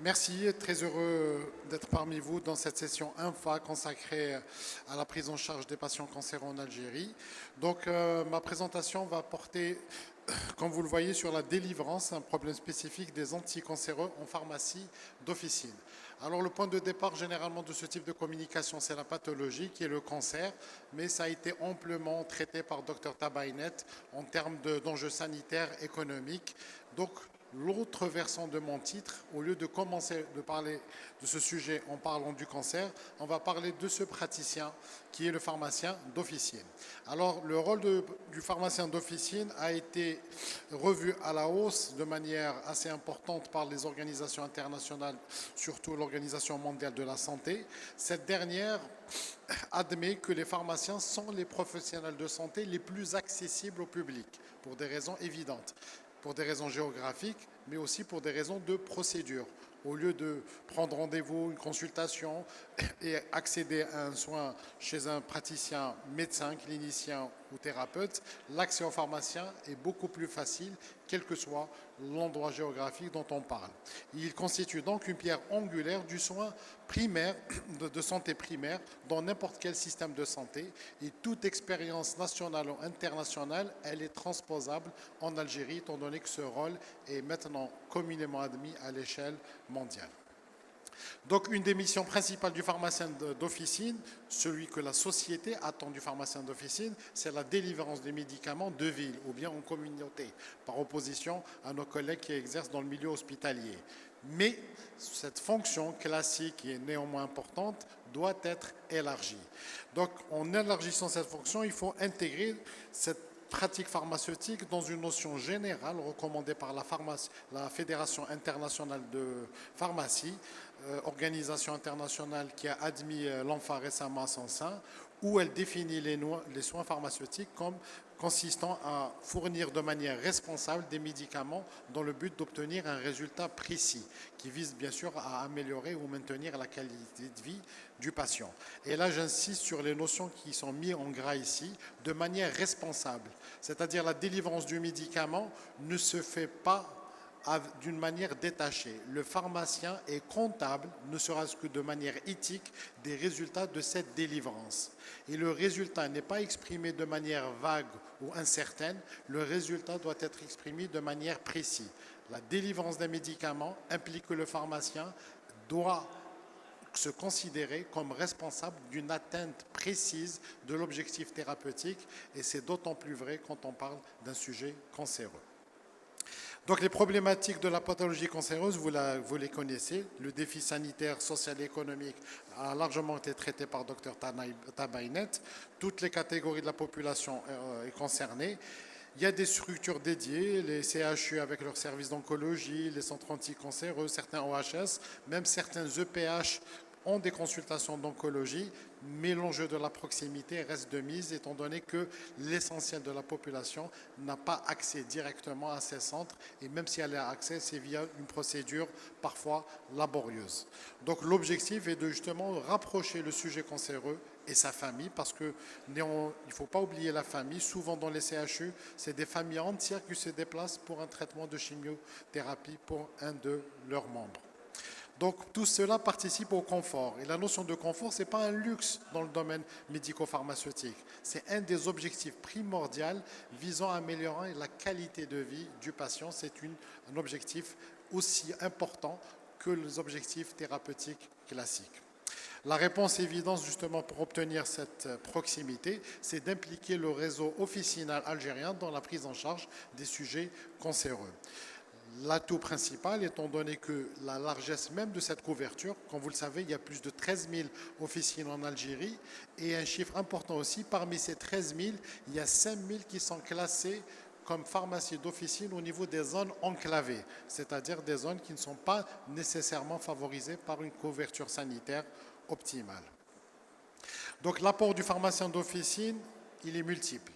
Merci, très heureux d'être parmi vous dans cette session INFA consacrée à la prise en charge des patients cancéreux en Algérie. Ma présentation va porter, comme vous le voyez, sur la délivrance, un problème spécifique des anticancéreux en pharmacie d'officine. Alors, le point de départ généralement de ce type de communication, c'est la pathologie qui est le cancer, mais ça a été amplement traité par Dr Tabainet en termes d'enjeux sanitaires, économiques. Donc, l'autre versant de mon titre, au lieu de commencer de parler de ce sujet en parlant du cancer, on va parler de ce praticien qui est le pharmacien d'officine. Alors, le rôle du pharmacien d'officine a été revu à la hausse de manière assez importante par les organisations internationales, surtout l'Organisation mondiale de la santé. Cette dernière admet que les pharmaciens sont les professionnels de santé les plus accessibles au public, pour des raisons évidentes, pour des raisons géographiques, mais aussi pour des raisons de procédure. Au lieu de prendre rendez-vous, une consultation et accéder à un soin chez un praticien, médecin, clinicien ou thérapeute, l'accès au pharmacien est beaucoup plus facile, quel que soit l'endroit géographique dont on parle. Il constitue donc une pierre angulaire du soin primaire, de santé primaire, dans n'importe quel système de santé. Et toute expérience nationale ou internationale, elle est transposable en Algérie, étant donné que ce rôle est maintenant communément admis à l'échelle mondiale. Donc, une des missions principales du pharmacien d'officine, celui que la société attend du pharmacien d'officine, c'est la délivrance des médicaments de ville ou bien en communauté, par opposition à nos collègues qui exercent dans le milieu hospitalier. Mais cette fonction classique et néanmoins importante doit être élargie. Donc, en élargissant cette fonction, il faut intégrer cette pratique pharmaceutique dans une notion générale recommandée par la Fédération internationale de pharmacie, organisation internationale qui a admis l'ENFA récemment à son sein, où elle définit les soins pharmaceutiques comme consistant à fournir de manière responsable des médicaments dans le but d'obtenir un résultat précis qui vise bien sûr à améliorer ou maintenir la qualité de vie du patient. Et là, j'insiste sur les notions qui sont mises en gras ici, de manière responsable. C'est-à-dire la délivrance du médicament ne se fait pas d'une manière détachée. Le pharmacien est comptable, ne serait-ce que de manière éthique, des résultats de cette délivrance. Et le résultat n'est pas exprimé de manière vague ou incertaine, le résultat doit être exprimé de manière précise. La délivrance d'un médicament implique que le pharmacien doit se considérer comme responsable d'une atteinte précise de l'objectif thérapeutique, et c'est d'autant plus vrai quand on parle d'un sujet cancéreux. Donc les problématiques de la pathologie cancéreuse, vous les connaissez. Le défi sanitaire, social et économique a largement été traité par Dr Tabainet. Toutes les catégories de la population sont concernées. Il y a des structures dédiées, les CHU avec leurs services d'oncologie, les centres anticancéreux, certains OHS, même certains EPH ont des consultations d'oncologie, mais l'enjeu de la proximité reste de mise étant donné que l'essentiel de la population n'a pas accès directement à ces centres et même si elle a accès, c'est via une procédure parfois laborieuse. Donc l'objectif est de justement rapprocher le sujet cancéreux et sa famille parce qu'il ne faut pas oublier la famille. Souvent dans les CHU, c'est des familles entières qui se déplacent pour un traitement de chimiothérapie pour un de leurs membres. Donc tout cela participe au confort. Et la notion de confort, ce n'est pas un luxe dans le domaine médico-pharmaceutique. C'est un des objectifs primordiaux visant à améliorer la qualité de vie du patient. C'est un objectif aussi important que les objectifs thérapeutiques classiques. La réponse évidente justement pour obtenir cette proximité, c'est d'impliquer le réseau officinal algérien dans la prise en charge des sujets cancéreux. L'atout principal, étant donné que la largesse même de cette couverture, comme vous le savez, il y a plus de 13 000 officines en Algérie, et un chiffre important aussi, parmi ces 13 000, il y a 5 000 qui sont classés comme pharmacie d'officine au niveau des zones enclavées, c'est-à-dire des zones qui ne sont pas nécessairement favorisées par une couverture sanitaire optimale. Donc l'apport du pharmacien d'officine, il est multiple.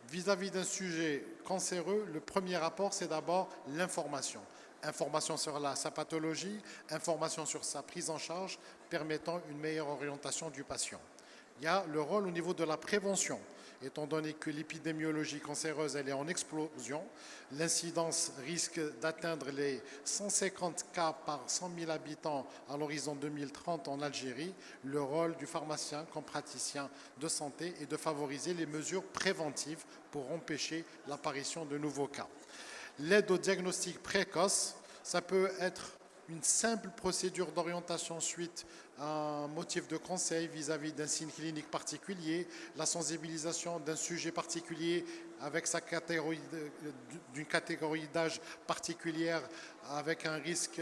Vis-à-vis d'un sujet cancéreux, le premier rapport, c'est d'abord l'information. Information sur sa pathologie, information sur sa prise en charge, permettant une meilleure orientation du patient. il y a le rôle au niveau de la prévention. Étant donné que l'épidémiologie cancéreuse elle est en explosion, l'incidence risque d'atteindre les 150 cas par 100 000 habitants à l'horizon 2030 en Algérie. Le rôle du pharmacien comme praticien de santé est de favoriser les mesures préventives pour empêcher l'apparition de nouveaux cas. L'aide au diagnostic précoce, ça peut être une simple procédure d'orientation suite à un motif de conseil vis-à-vis d'un signe clinique particulier, la sensibilisation d'un sujet particulier avec d'une catégorie d'âge particulière avec un risque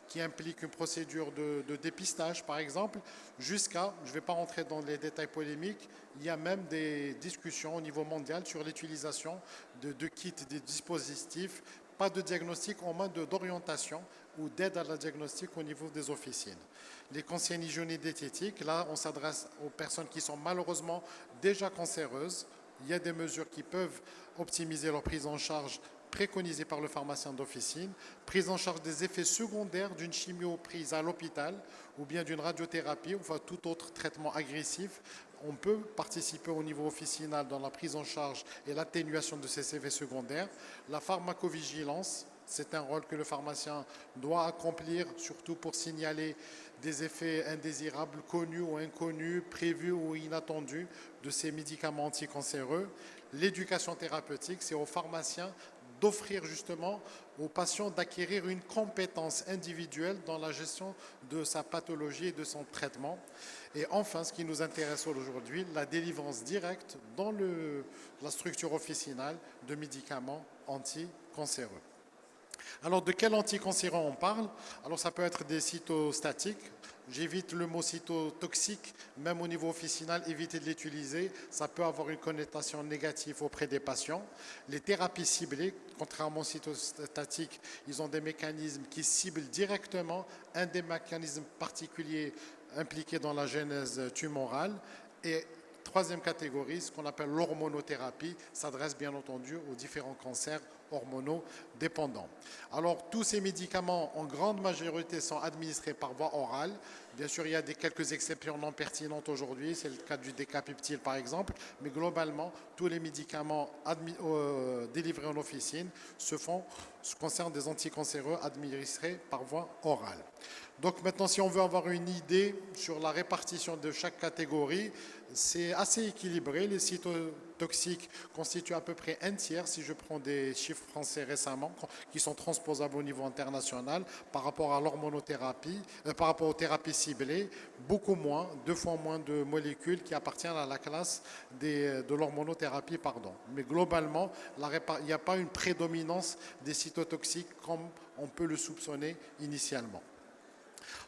qui implique une procédure de dépistage, par exemple, jusqu'à, je ne vais pas rentrer dans les détails polémiques, il y a même des discussions au niveau mondial sur l'utilisation de kits, des dispositifs, pas de diagnostic, au moins d'orientation ou d'aide à la diagnostic au niveau des officines. Les conseils hygiéniques diététiques, là, on s'adresse aux personnes qui sont malheureusement déjà cancéreuses. Il y a des mesures qui peuvent optimiser leur prise en charge préconisée par le pharmacien d'officine, prise en charge des effets secondaires d'une chimio prise à l'hôpital ou bien d'une radiothérapie ou enfin, tout autre traitement agressif. On peut participer au niveau officinal dans la prise en charge et l'atténuation de ces effets secondaires. La pharmacovigilance, c'est un rôle que le pharmacien doit accomplir, surtout pour signaler des effets indésirables, connus ou inconnus, prévus ou inattendus de ces médicaments anticancéreux. L'éducation thérapeutique, c'est aux pharmaciens d'offrir justement aux patients d'acquérir une compétence individuelle dans la gestion de sa pathologie et de son traitement. Et enfin, ce qui nous intéresse aujourd'hui, la délivrance directe dans la structure officinale de médicaments anticancéreux. Alors, de quel anticancéreux on parle? Alors, ça peut être des cytostatiques. J'évite le mot cytotoxique, même au niveau officinal, éviter de l'utiliser. Ça peut avoir une connotation négative auprès des patients. Les thérapies ciblées, contrairement aux cytostatiques, ils ont des mécanismes qui ciblent directement un des mécanismes particuliers impliqués dans la genèse tumorale. Et troisième catégorie, ce qu'on appelle l'hormonothérapie, s'adresse bien entendu aux différents cancers hormonaux dépendants. Alors, tous ces médicaments, en grande majorité, sont administrés par voie orale. Bien sûr, il y a quelques exceptions non pertinentes aujourd'hui, c'est le cas du décapeptyle par exemple, mais globalement, tous les médicaments délivrés en officine concernent des anticancéreux administrés par voie orale. Donc maintenant, si on veut avoir une idée sur la répartition de chaque catégorie, c'est assez équilibré. Les cytotoxiques constituent à peu près un tiers, si je prends des chiffres français récemment, qui sont transposables au niveau international, par rapport à l'hormonothérapie, par rapport aux thérapies ciblées, beaucoup moins, 2 fois moins de molécules qui appartiennent à la classe de l'hormonothérapie, pardon. Mais globalement, il n'y a pas une prédominance des cytotoxiques comme on peut le soupçonner initialement.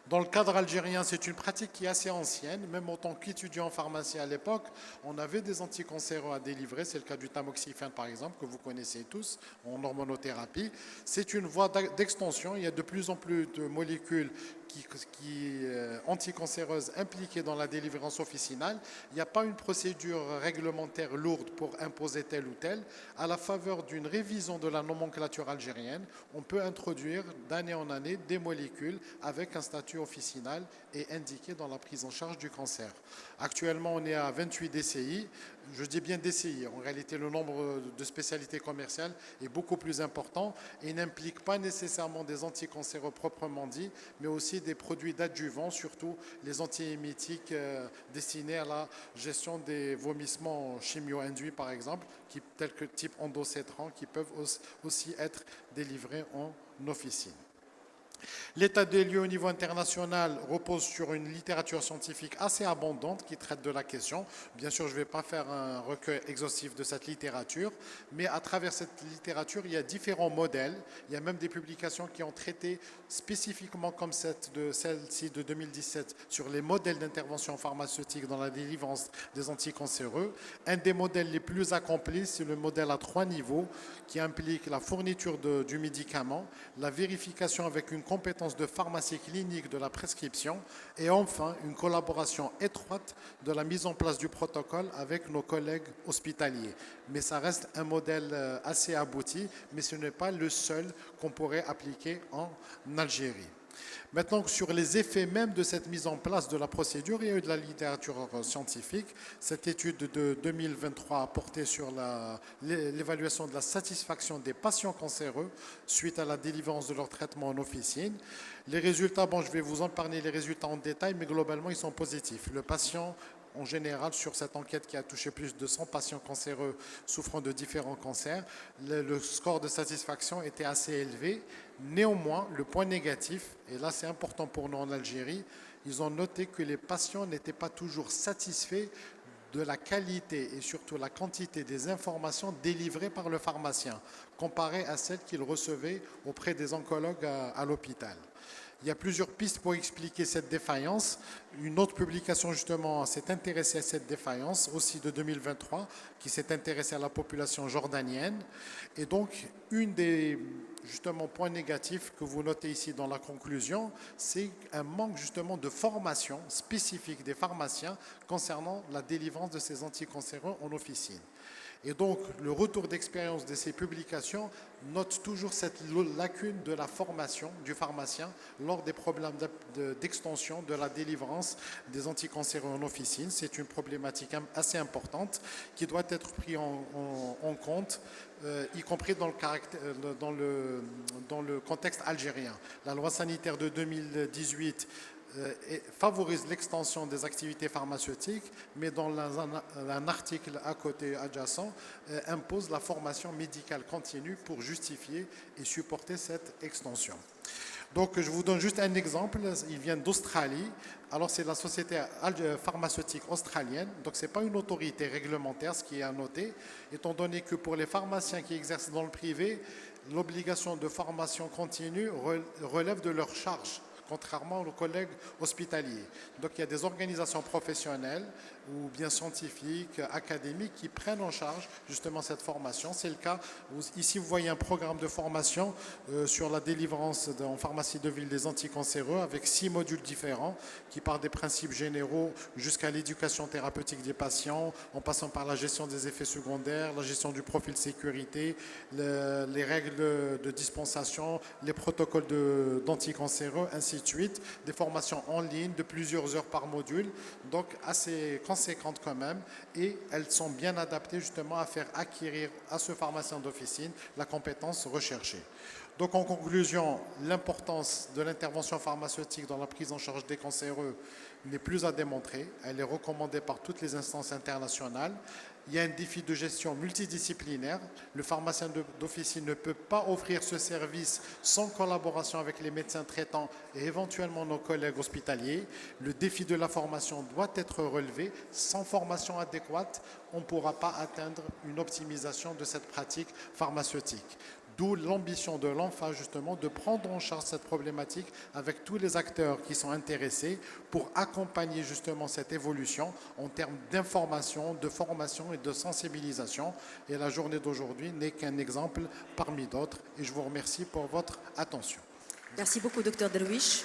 Dans le cadre algérien, c'est une pratique qui est assez ancienne. Même en tant qu'étudiant en pharmacie à l'époque, on avait des anticancéreux à délivrer. C'est le cas du tamoxifène, par exemple, que vous connaissez tous, en hormonothérapie. C'est une voie d'extension. Il y a de plus en plus de molécules anticancéreuses impliquées dans la délivrance officinale. Il n'y a pas une procédure réglementaire lourde pour imposer tel ou tel. À la faveur d'une révision de la nomenclature algérienne, on peut introduire d'année en année des molécules avec un statut officinal et indiqué dans la prise en charge du cancer. Actuellement, on est à 28 DCI. Je dis bien DCI. En réalité, le nombre de spécialités commerciales est beaucoup plus important et n'implique pas nécessairement des anticancéreux proprement dit, mais aussi des produits d'adjuvants, surtout les antiémétiques destinés à la gestion des vomissements chimio-induits, par exemple, tels que type endocétran, qui peuvent aussi être délivrés en officine. L'état des lieux au niveau international repose sur une littérature scientifique assez abondante qui traite de la question. Bien sûr, je ne vais pas faire un recueil exhaustif de cette littérature, mais à travers cette littérature, il y a différents modèles. Il y a même des publications qui ont traité spécifiquement comme celle-ci de 2017 sur les modèles d'intervention pharmaceutique dans la délivrance des anticancéreux. Un des modèles les plus accomplis, c'est le modèle à 3 niveaux qui implique la fourniture du médicament, la vérification avec une compétence de pharmacie clinique de la prescription et enfin une collaboration étroite de la mise en place du protocole avec nos collègues hospitaliers. Mais ça reste un modèle assez abouti, mais ce n'est pas le seul qu'on pourrait appliquer en Algérie. Maintenant, sur les effets même de cette mise en place de la procédure, il y a eu de la littérature scientifique. Cette étude de 2023 a porté sur l'évaluation de la satisfaction des patients cancéreux suite à la délivrance de leur traitement en officine. Les résultats, bon, je vais vous en parler les résultats en détail, mais globalement, ils sont positifs. Le patient en général, sur cette enquête qui a touché plus de 100 patients cancéreux souffrant de différents cancers, le score de satisfaction était assez élevé. Néanmoins, le point négatif, et là c'est important pour nous en Algérie, ils ont noté que les patients n'étaient pas toujours satisfaits de la qualité et surtout la quantité des informations délivrées par le pharmacien, comparées à celles qu'ils recevaient auprès des oncologues à l'hôpital. Il y a plusieurs pistes pour expliquer cette défaillance. Une autre publication, justement, s'est intéressée à cette défaillance, aussi de 2023, qui s'est intéressée à la population jordanienne. Et donc, une des, justement, points négatifs que vous notez ici dans la conclusion, c'est un manque, justement, de formation spécifique des pharmaciens concernant la délivrance de ces anticancéreux en officine. Et donc, le retour d'expérience de ces publications note toujours cette lacune de la formation du pharmacien lors des problèmes d'extension de la délivrance des anticancéreux en officine. C'est une problématique assez importante qui doit être prise en compte, y compris dans le contexte algérien. La loi sanitaire de 2018 favorise l'extension des activités pharmaceutiques, mais dans un article à côté adjacent, impose la formation médicale continue pour justifier et supporter cette extension. Donc, je vous donne juste un exemple. Il vient d'Australie. Alors, c'est la société pharmaceutique australienne. Donc, ce n'est pas une autorité réglementaire, ce qui est à noter, étant donné que pour les pharmaciens qui exercent dans le privé, l'obligation de formation continue relève de leur charge, contrairement aux collègues hospitaliers. Donc il y a des organisations professionnelles ou bien scientifiques, académiques qui prennent en charge justement cette formation. C'est le cas, ici vous voyez un programme de formation sur la délivrance en pharmacie de ville des anticancéreux avec 6 modules différents qui partent des principes généraux jusqu'à l'éducation thérapeutique des patients, en passant par la gestion des effets secondaires, la gestion du profil sécurité, les règles de dispensation, les protocoles d'anticancéreux, ainsi de suite, des formations en ligne de plusieurs heures par module, donc assez conséquentes quand même, et elles sont bien adaptées justement à faire acquérir à ce pharmacien d'officine la compétence recherchée. Donc en conclusion, l'importance de l'intervention pharmaceutique dans la prise en charge des cancéreux n'est plus à démontrer. Elle est recommandée par toutes les instances internationales. Il y a un défi de gestion multidisciplinaire. Le pharmacien d'officine ne peut pas offrir ce service sans collaboration avec les médecins traitants et éventuellement nos collègues hospitaliers. Le défi de la formation doit être relevé. Sans formation adéquate, on ne pourra pas atteindre une optimisation de cette pratique pharmaceutique. D'où l'ambition de l'ANFA, justement, de prendre en charge cette problématique avec tous les acteurs qui sont intéressés pour accompagner justement cette évolution en termes d'information, de formation et de sensibilisation. Et la journée d'aujourd'hui n'est qu'un exemple parmi d'autres. Et je vous remercie pour votre attention. Merci beaucoup, Dr Derwish.